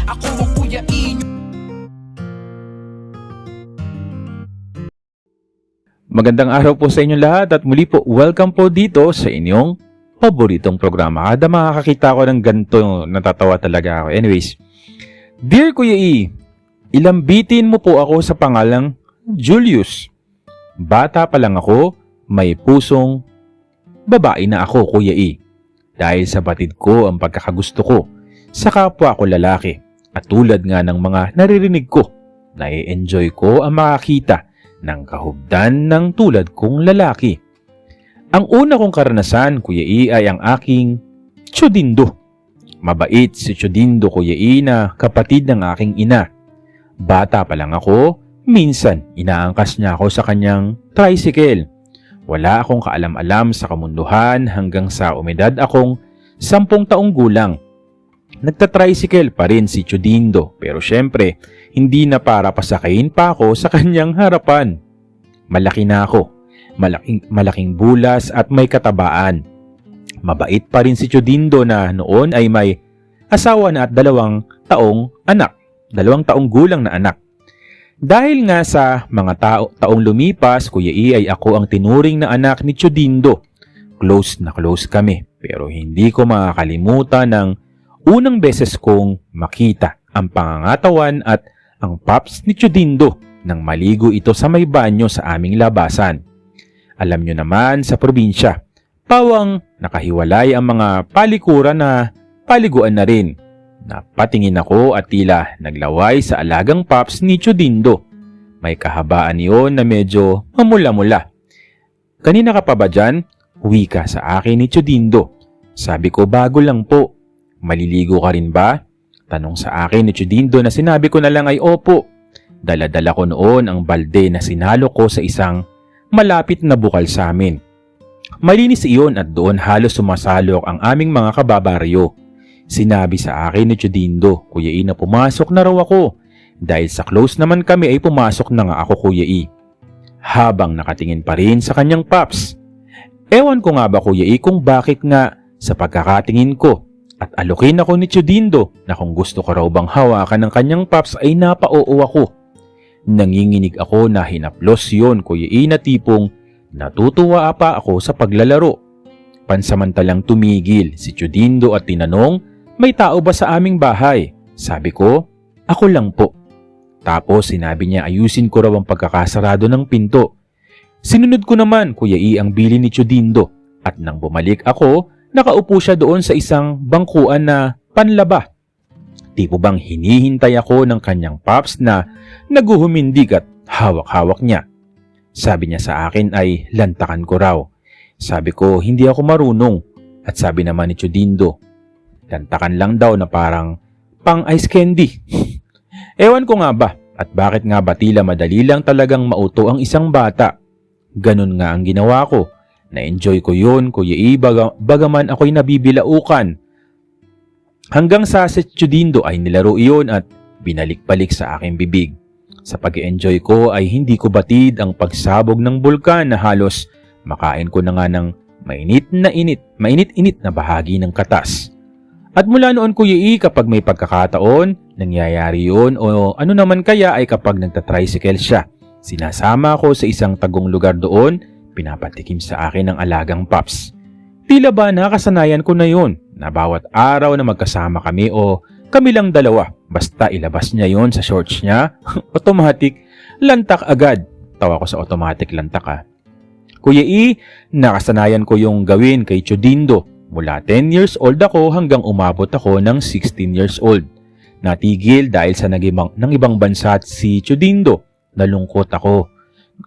Ako ang Kuya E. Magandang araw po sa inyong lahat at muli po welcome po dito sa inyong paboritong programa. Kada makakakita ko ng ganito, natatawa talaga ako. Anyways, Dear Kuya E, ilambitin mo po ako sa pangalang Julius. Bata pa lang ako, may pusong babae na ako, Kuya E. Dahil sa batid ko ang pagkakagusto ko sa kapwa ko lalaki at tulad nga ng mga naririnig ko, nai-enjoy ko ang makakita ng kahubdan ng tulad kong lalaki. Ang una kong karanasan, Kuya E, ay ang aking tiyodindo. Mabait si tiyodindo, Kuya E, na kapatid ng aking ina. Bata pa lang ako, minsan inaangkas niya ako sa kanyang tricycle. Wala akong kaalam-alam sa kamunduhan hanggang sa umedad akong 10 taong gulang. Nagta-tricycle pa rin si tiyodindo pero syempre hindi na para pasakayin pa ako sa kanyang harapan. Malaki na ako, malaking bulas at may katabaan. Mabait pa rin si tiyodindo na noon ay may asawa na at 2 taong gulang na anak. Dahil nga sa mga taong lumipas, Kuya E, ay ako ang tinuring na anak ni tiyodindo. Close na close kami pero hindi ko makakalimutan ng unang beses kong makita ang pangangatawan at ang paps ni tiyodindo nang maligo ito sa may banyo sa aming labasan. Alam nyo naman sa probinsya, pawang nakahiwalay ang mga palikuran na paliguan na rin. Napatingin ako at tila naglaway sa alagang paps ni tiyodindo. May kahabaan iyon na medyo mamula-mula. Kanina ka pa ba dyan? Wika sa akin ni tiyodindo. Sabi ko bago lang po. Maliligo ka rin ba? Tanong sa akin ni tiyodindo na sinabi ko na lang ay opo. Dala-dala ko noon ang balde na sinalo ko sa isang malapit na bukal sa amin. Malinis iyon at doon halos sumasalok ang aming mga kababaryo. Sinabi sa akin ni tiyodindo, Kuya E, na pumasok na raw ako. Dahil sa close naman kami ay pumasok na nga ako, Kuya E. Habang nakatingin pa rin sa kanyang paps. Ewan ko nga ba, Kuya E, kung bakit nga sa pagkakatingin ko at alukin ako ni tiyodindo na kung gusto ko raw bang hawakan ng kanyang paps ay napao ako. Nanginginig ako na hinaplos yon, Kuya E, na tipong natutuwa pa ako sa paglalaro. Pansamantalang tumigil si tiyodindo at tinanong, may tao ba sa aming bahay? Sabi ko, ako lang po. Tapos sinabi niya ayusin ko raw ang pagkakasarado ng pinto. Sinunod ko naman, Kuya E, ang bili ni tiyodindo at nang bumalik ako, nakaupo siya doon sa isang bangkuan na panlaba. Tipo bang hinihintay ako ng kanyang paps na naguhumindig at hawak-hawak niya. Sabi niya sa akin ay lantakan ko raw. Sabi ko hindi ako marunong at sabi naman ni tiyodindo, lantakan lang daw na parang pang ice candy. Ewan ko nga ba at bakit nga ba tila madali lang talagang mauto ang isang bata. Ganun nga ang ginawa ko. Na-enjoy ko yun, Kuya E, bagaman ako'y nabibilaukan. Hanggang sa tiyodindo ay nilaro iyon at binalik-balik sa aking bibig. Sa pag-enjoy ko ay hindi ko batid ang pagsabog ng bulkan na halos makain ko na nga ng mainit-init na bahagi ng katas. At mula noon, Kuya E, kapag may pagkakataon, nangyayari yun o ano naman kaya ay kapag nagtatricycle siya. Sinasama ko sa isang tagong lugar doon, pinapatikim sa akin ng alagang paps. Tila ba nakasanayan ko na yun na bawat araw na magkasama kami o kami lang dalawa, basta ilabas niya yon sa shorts niya, automatic lantak agad. Tawa ko sa automatic lantak ha. Kuya E, nakasanayan ko yung gawin kay tiyodindo. Mula 10 years old ako hanggang umabot ako ng 16 years old. Natigil dahil sa ng ibang bansa at si tiyodindo. Nalungkot ako.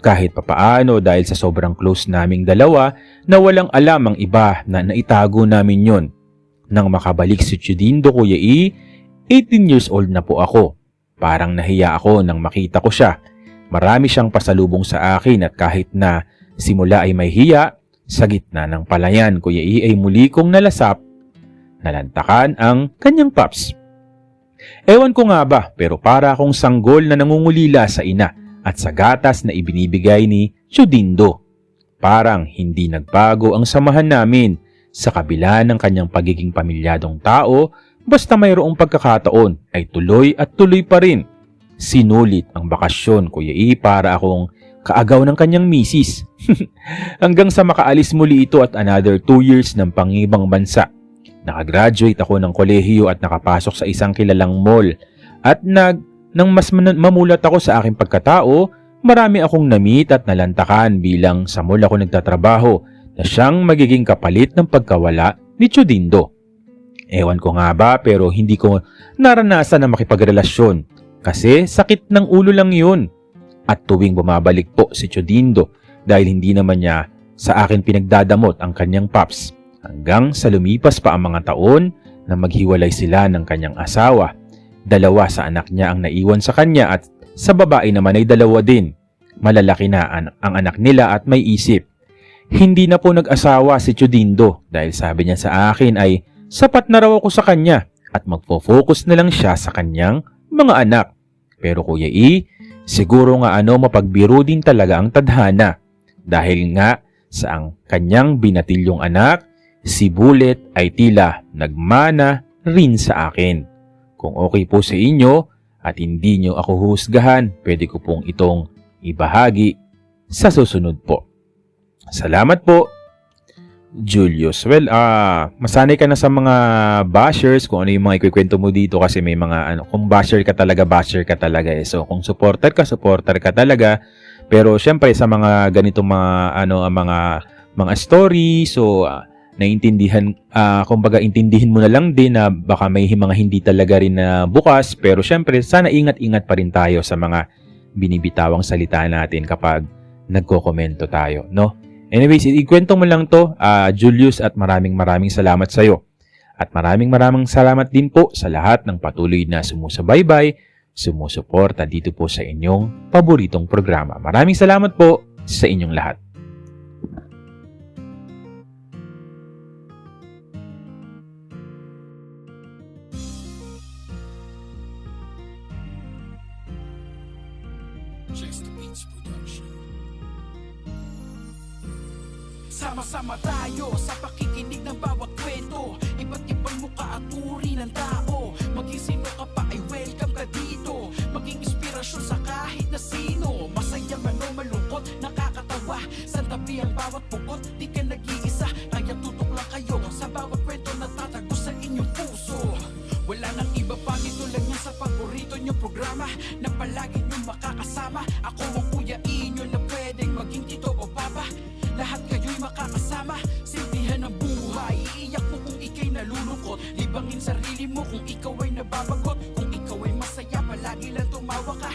Kahit papaano dahil sa sobrang close naming dalawa na walang alam ang iba na naitago namin yon. Nang makabalik si tiyodindo, Kuya E, 18 years old na po ako. Parang nahiya ako nang makita ko siya. Marami siyang pasalubong sa akin at kahit na simula ay may hiya, sa gitna ng palayan, Kuya E, ay muli kong nalasap, nalantakan ang kanyang paps. Ewan ko nga ba pero para akong sanggol na nangungulila sa ina at sa gatas na ibinibigay ni tiyodindo. Parang hindi nagbago ang samahan namin sa kabila ng kanyang pagiging pamilyadong tao, Basta mayroong pagkakataon ay tuloy at tuloy pa rin. Sinulit ang bakasyon, Kuya E, para akong kaagaw ng kanyang misis. Hanggang sa makaalis muli ito at another 2 years ng pangibang bansa. Nakagraduate ako ng kolehiyo at nakapasok sa isang kilalang mall. At nang mas mamulat ako sa aking pagkatao, marami akong na-meet at nalantakan bilang sa mall ako nagtatrabaho na siyang magiging kapalit ng pagkawala ni Chudindo. Ewan ko nga ba pero hindi ko naranasan na makipagrelasyon kasi sakit ng ulo lang yun. At tuwing bumabalik po si Chudindo dahil hindi naman niya sa akin pinagdadamot ang kanyang paps hanggang sa lumipas pa ang mga taon na maghiwalay sila ng kanyang asawa. 2 sa anak niya ang naiwan sa kanya at sa babae naman ay 2 din. Malalaki na ang anak nila at may isip. Hindi na po nag-asawa si Chudindo dahil sabi niya sa akin ay sapat na raw ako sa kanya at magpo-focus na lang siya sa kanyang mga anak. Pero Kuya E, siguro nga mapagbiro din talaga ang tadhana dahil nga sa ang kanyang binatilyong anak, si Bullet ay tila nagmana rin sa akin. Kung okay po sa inyo at hindi nyo ako husgahan, pwede ko pong itong ibahagi sa susunod po. Salamat po, Julius. Well, masanay ka na sa mga bashers kung ano yung mga ikikwento mo dito kasi may mga kung basher ka talaga eh. So kung supporter ka talaga. Pero syempre sa mga ganitong mga mga story, so naiintindihan, kumbaga intindihin mo na lang din na baka may mga hindi talaga rin na bukas, pero syempre sana ingat-ingat pa rin tayo sa mga binibitawang salita natin kapag nagko-komento tayo, no? Anyways, ikwento mo lang to, Julius, at maraming salamat sa iyo. At maraming salamat din po sa lahat ng patuloy na sumusubaybay, sumusuporta dito po sa inyong paboritong programa. Maraming salamat po sa inyong lahat. Sama-sama tayo sa pakikinig ng bawat kwento. Iba't ibang mukha at uri ng tao. Maging sino ka pa ay welcome ka dito. Maging inspirasyon sa kahit na sino. Masaya man o malungkot, nakakatawa. Sa tabi ang bawat bukod, di ka nag-iisa. Kaya tutok lang kayo sa bawat kwento na tatago sa inyong puso. Wala nang iba pa, ito lang yan sa paborito nyong programa na palagi nyong makakasama. Ako ang Kuya E nyo na pwedeng maging tito o papa. Lahat kayo'y makakasama, sintihan ng buhay. Iiyak mo kung ika'y nalulungkot, libangin sarili mo kung ikaw ay nababagot. Kung ikaw ay masaya, palagi lang tumawa ka.